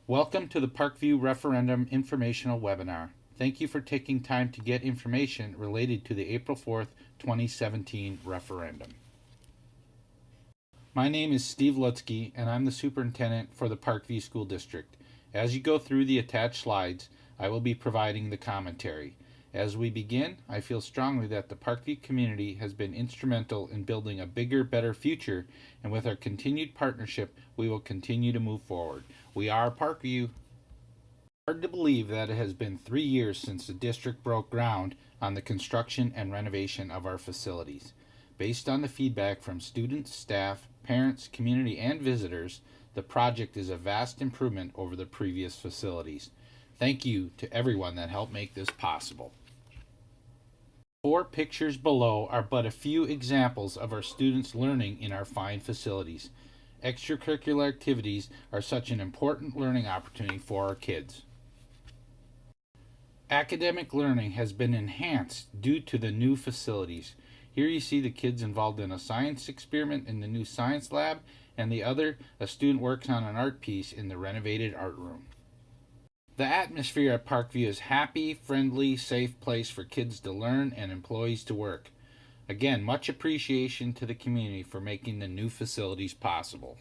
Welcome to the Parkview Referendum Informational Webinar. Thank you for taking time to get information related to the April 4th, 2017 referendum. My name is Steve Lutsky, and I'm the superintendent for the Parkview School District. As you go through the attached slides, I will be providing the commentary. As we begin, I feel strongly that the Parkview community has been instrumental in building a bigger, better future, and with our continued partnership, we will continue to move forward. We are Parkview. Hard to believe that it has been 3 years since the district broke ground on the construction and renovation of our facilities. Based on the feedback from students, staff, parents, community, and visitors, the project is a vast improvement over the previous facilities. Thank you to everyone that helped make this possible. 4 pictures below are but a few examples of our students learning in our fine facilities. Extracurricular activities are such an important learning opportunity for our kids. Academic learning has been enhanced due to the new facilities. Here you see the kids involved in a science experiment in the new science lab, and the other, a student works on an art piece in the renovated art room. The atmosphere at Parkview is happy, friendly, safe place for kids to learn and employees to work. Again, much appreciation to the community for making the new facilities possible.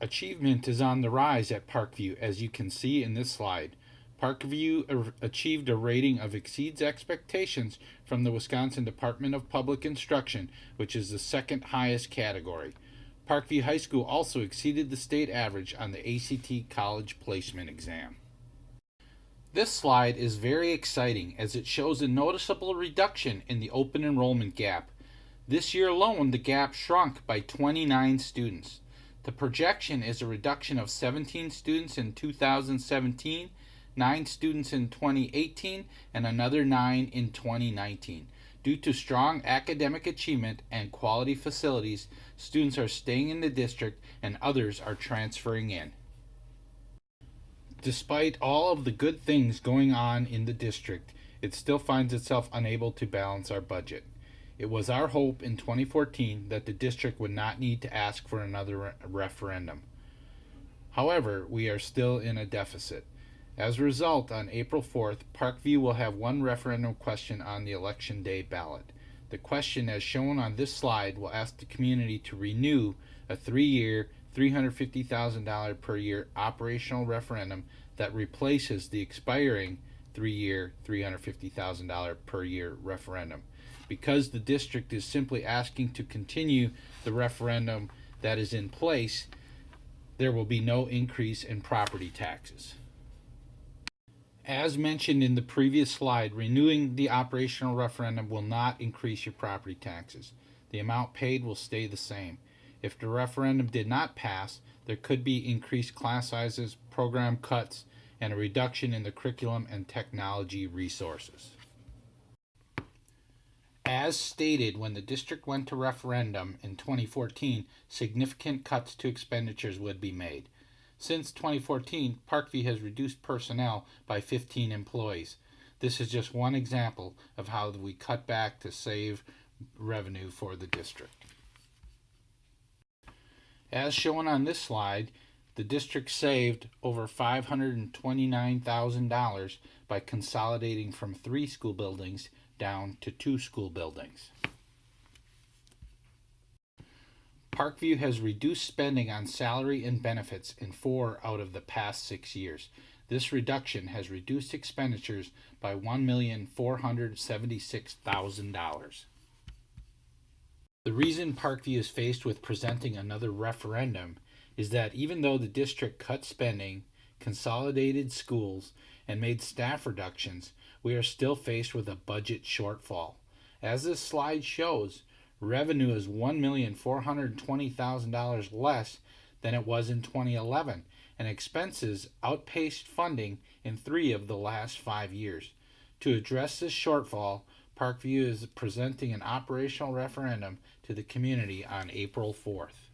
Achievement is on the rise at Parkview, as you can see in this slide. Parkview achieved a rating of exceeds expectations from the Wisconsin Department of Public Instruction, which is the second highest category. Parkview High School also exceeded the state average on the ACT College Placement Exam. This slide is very exciting as it shows a noticeable reduction in the open enrollment gap. This year alone, the gap shrunk by 29 students. The projection is a reduction of 17 students in 2017, 9 students in 2018, and another 9 in 2019. Due to strong academic achievement and quality facilities, students are staying in the district and others are transferring in. Despite all of the good things going on in the district, it still finds itself unable to balance our budget. It was our hope in 2014 that the district would not need to ask for another referendum. However, we are still in a deficit. As a result, on April 4th, Parkview will have one referendum question on the election day ballot. The question, as shown on this slide, will ask the community to renew a 3-year, $350,000 per year operational referendum that replaces the expiring 3-year, $350,000 per year referendum. Because the district is simply asking to continue the referendum that is in place, there will be no increase in property taxes. As mentioned in the previous slide, renewing the operational referendum will not increase your property taxes. The amount paid will stay the same. If the referendum did not pass, there could be increased class sizes, program cuts, and a reduction in the curriculum and technology resources. As stated, when the district went to referendum in 2014, significant cuts to expenditures would be made. Since 2014, Parkview has reduced personnel by 15 employees. This is just one example of how we cut back to save revenue for the district. As shown on this slide, the district saved over $529,000 by consolidating from 3 school buildings down to 2 school buildings. Parkview has reduced spending on salary and benefits in 4 out of the past 6 years. This reduction has reduced expenditures by $1,476,000. The reason Parkview is faced with presenting another referendum is that even though the district cut spending, consolidated schools, and made staff reductions, we are still faced with a budget shortfall. As this slide shows, revenue is $1,420,000 less than it was in 2011, and expenses outpaced funding in 3 of the last 5 years. To address this shortfall, Parkview is presenting an operational referendum to the community on April 4th.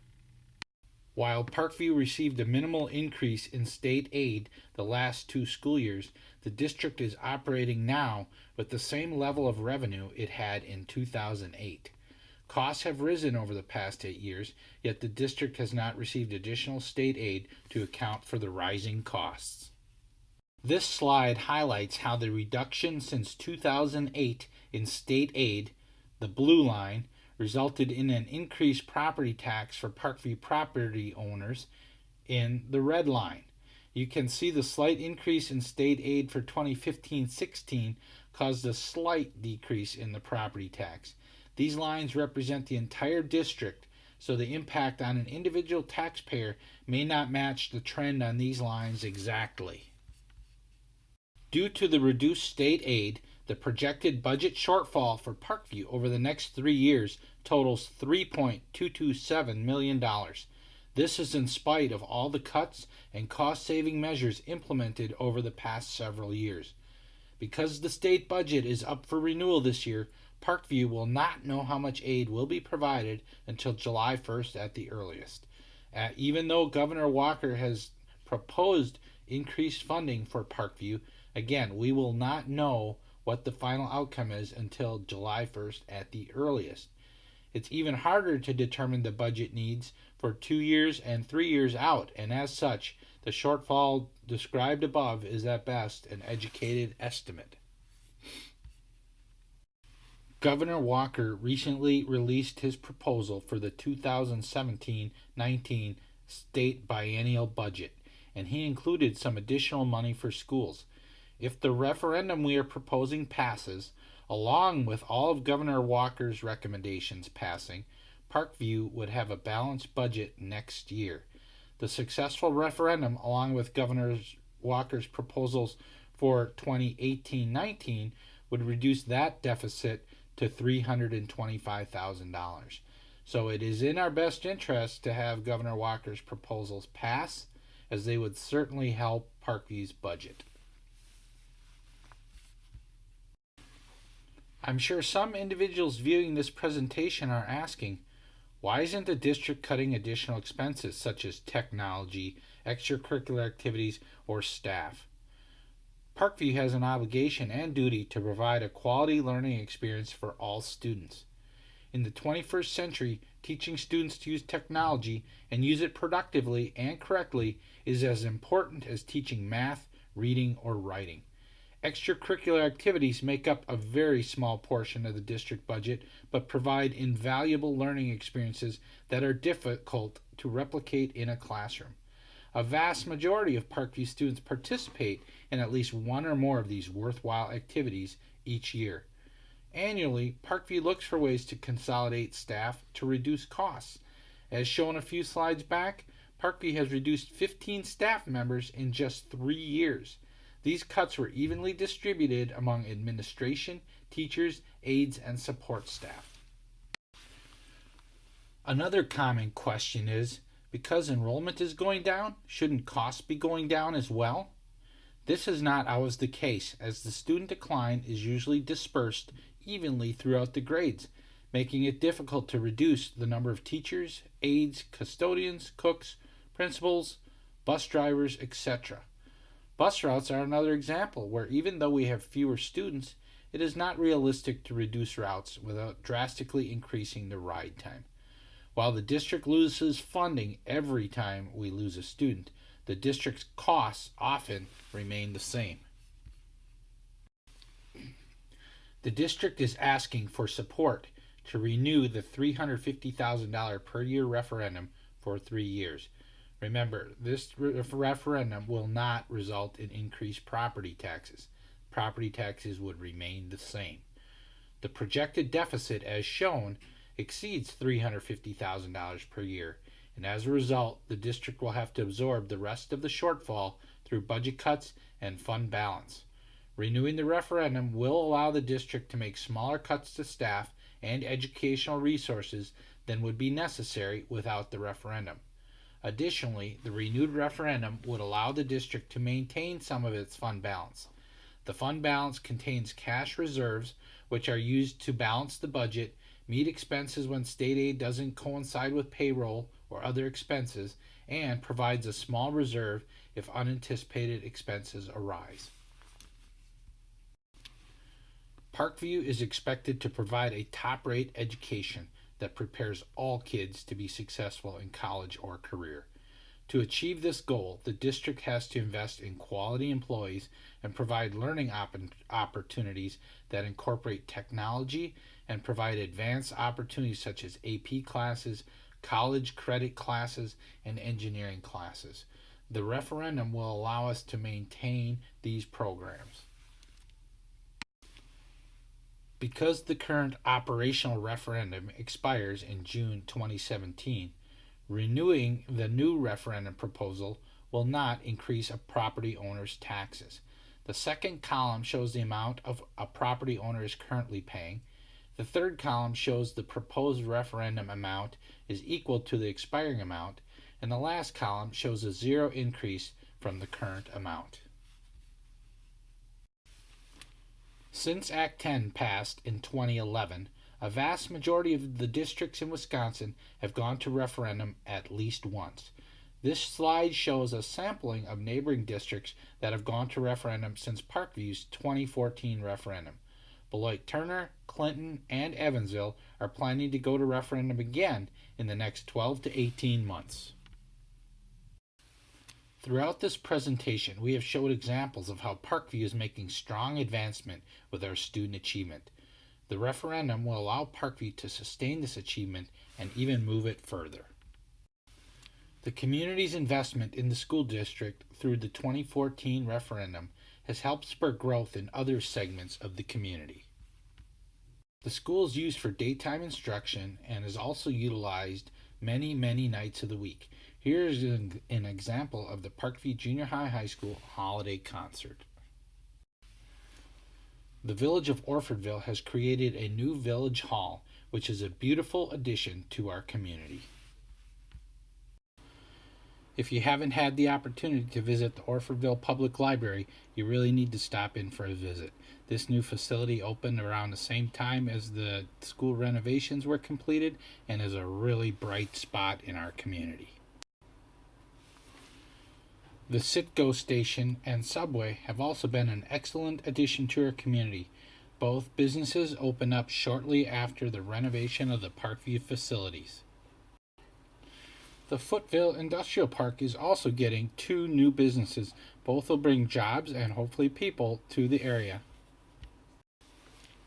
While Parkview received a minimal increase in state aid the last 2 school years, the district is operating now with the same level of revenue it had in 2008. Costs have risen over the past 8 years, yet the district has not received additional state aid to account for the rising costs. This slide highlights how the reduction since 2008 in state aid, the blue line, resulted in an increased property tax for Parkview property owners in the red line. You can see the slight increase in state aid for 2015-16 caused a slight decrease in the property tax. These lines represent the entire district, so the impact on an individual taxpayer may not match the trend on these lines exactly. Due to the reduced state aid, the projected budget shortfall for Parkview over the next 3 years totals $3.227 million. This is in spite of all the cuts and cost-saving measures implemented over the past several years. Because the state budget is up for renewal this year, Parkview will not know how much aid will be provided until July 1st at the earliest. Even though Governor Walker has proposed increased funding for Parkview, again, we will not know what the final outcome is until July 1st at the earliest. It's even harder to determine the budget needs for 2 years and 3 years out, and as such, the shortfall described above is at best an educated estimate. Governor Walker recently released his proposal for the 2017-19 state biennial budget, and he included some additional money for schools. If the referendum we are proposing passes, along with all of Governor Walker's recommendations passing, Parkview would have a balanced budget next year. The successful referendum, along with Governor Walker's proposals for 2018-19, would reduce that deficit to $325,000. So it is in our best interest to have Governor Walker's proposals pass, as they would certainly help Parkview's budget. I'm sure some individuals viewing this presentation are asking, why isn't the district cutting additional expenses such as technology, extracurricular activities, or staff? Parkview has an obligation and duty to provide a quality learning experience for all students. In the 21st century, teaching students to use technology and use it productively and correctly is as important as teaching math, reading, or writing. Extracurricular activities make up a very small portion of the district budget, but provide invaluable learning experiences that are difficult to replicate in a classroom. A vast majority of Parkview students participate in at least one or more of these worthwhile activities each year. Annually, Parkview looks for ways to consolidate staff to reduce costs. As shown a few slides back, Parkview has reduced 15 staff members in just 3 years. These cuts were evenly distributed among administration, teachers, aides, and support staff. Another common question is, because enrollment is going down, shouldn't costs be going down as well? This is not always the case, as the student decline is usually dispersed evenly throughout the grades, making it difficult to reduce the number of teachers, aides, custodians, cooks, principals, bus drivers, etc. Bus routes are another example where even though we have fewer students, it is not realistic to reduce routes without drastically increasing the ride time. While the district loses funding every time we lose a student, the district's costs often remain the same. The district is asking for support to renew the $350,000 per year referendum for 3 years. Remember, this referendum will not result in increased property taxes. Property taxes would remain the same. The projected deficit, as shown, exceeds $350,000 per year, and as a result, the district will have to absorb the rest of the shortfall through budget cuts and fund balance. Renewing the referendum will allow the district to make smaller cuts to staff and educational resources than would be necessary without the referendum. Additionally, the renewed referendum would allow the district to maintain some of its fund balance. The fund balance contains cash reserves, which are used to balance the budget, meet expenses when state aid doesn't coincide with payroll or other expenses, and provides a small reserve if unanticipated expenses arise. Parkview is expected to provide a top-rate education that prepares all kids to be successful in college or career. To achieve this goal, the district has to invest in quality employees and provide learning opportunities that incorporate technology and provide advanced opportunities such as AP classes, college credit classes, and engineering classes. The referendum will allow us to maintain these programs. Because the current operational referendum expires in June 2017, renewing the new referendum proposal will not increase a property owner's taxes. The second column shows the amount of a property owner is currently paying. The third column shows the proposed referendum amount is equal to the expiring amount, and the last column shows a zero increase from the current amount. Since Act 10 passed in 2011, a vast majority of the districts in Wisconsin have gone to referendum at least once. This slide shows a sampling of neighboring districts that have gone to referendum since Parkview's 2014 referendum. Beloit Turner, Clinton, and Evansville are planning to go to referendum again in the next 12 to 18 months. Throughout this presentation, we have showed examples of how Parkview is making strong advancement with our student achievement. The referendum will allow Parkview to sustain this achievement and even move it further. The community's investment in the school district through the 2014 referendum has helped spur growth in other segments of the community. The school is used for daytime instruction and is also utilized many nights of the week. Here is an example of the Parkview Junior High School holiday concert. The village of Orfordville has created a new village hall, which is a beautiful addition to our community. If you haven't had the opportunity to visit the Orfordville Public Library, you really need to stop in for a visit. This new facility opened around the same time as the school renovations were completed and is a really bright spot in our community. The Citgo station and subway have also been an excellent addition to our community. Both businesses opened up shortly after the renovation of the Parkview facilities. The Footville Industrial Park is also getting 2 new businesses. Both will bring jobs and hopefully people to the area.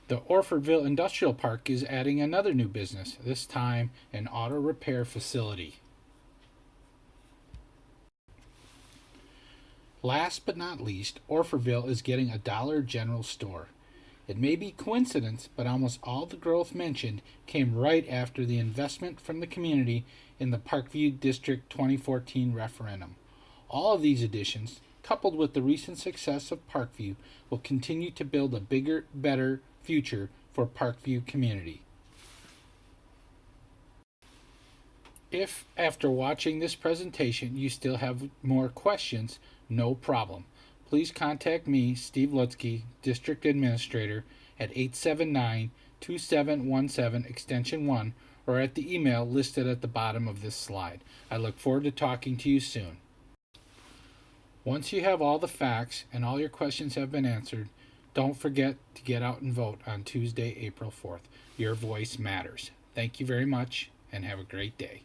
The Orfordville Industrial Park is adding another new business, this time an auto repair facility. Last but not least, Orfordville is getting a Dollar General store. It may be coincidence, but almost all the growth mentioned came right after the investment from the community in the Parkview District 2014 referendum. All of these additions, coupled with the recent success of Parkview, will continue to build a bigger, better future for Parkview community. If, after watching this presentation, you still have more questions, no problem. Please contact me, Steve Lutzke, District Administrator, at 879-2717 Extension 1 or at the email listed at the bottom of this slide. I look forward to talking to you soon. Once you have all the facts and all your questions have been answered, don't forget to get out and vote on Tuesday, April 4th. Your voice matters. Thank you very much and have a great day.